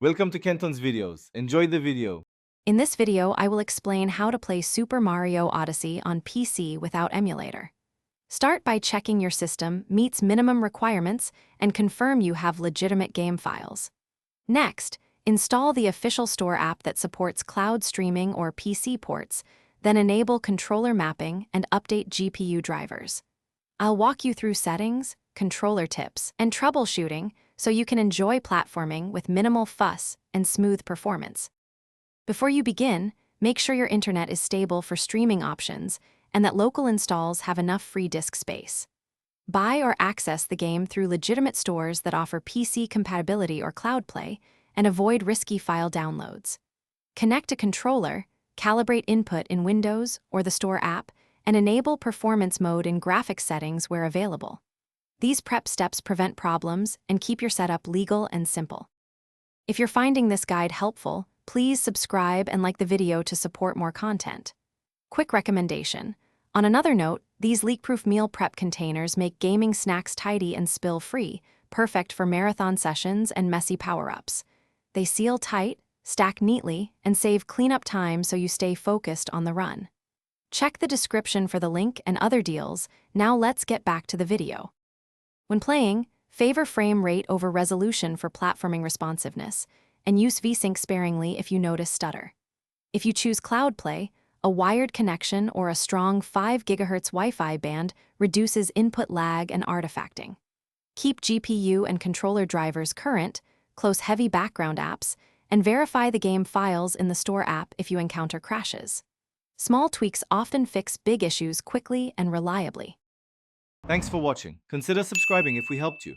Welcome to Kenton's videos. Enjoy the video. In this video, I will explain how to play Super Mario Odyssey on PC without Emulator. Start by checking your system meets minimum requirements and confirm you have legitimate game files. Next, install the official store app that supports cloud streaming or PC ports, then enable controller mapping and update GPU drivers. I'll walk you through settings, controller tips, and troubleshooting so you can enjoy platforming with minimal fuss and smooth performance. Before you begin, make sure your internet is stable for streaming options and that local installs have enough free disk space. Buy or access the game through legitimate stores that offer PC compatibility or cloud play, and avoid risky file downloads. Connect a controller, calibrate input in Windows or the store app, and enable performance mode in graphics settings where available. These prep steps prevent problems and keep your setup legal and simple. If you're finding this guide helpful, please subscribe and like the video to support more content. Quick recommendation. On another note, these leak-proof meal prep containers make gaming snacks tidy and spill-free, perfect for marathon sessions and messy power-ups. They seal tight, stack neatly, and save cleanup time so you stay focused on the run. Check the description for the link and other deals. Now let's get back to the video. When playing, favor frame rate over resolution for platforming responsiveness, and use VSync sparingly if you notice stutter. If you choose cloud play, a wired connection or a strong 5 GHz Wi-Fi band reduces input lag and artifacting. Keep GPU and controller drivers current, close heavy background apps, and verify the game files in the store app if you encounter crashes. Small tweaks often fix big issues quickly and reliably. Thanks for watching. Consider subscribing if we helped you.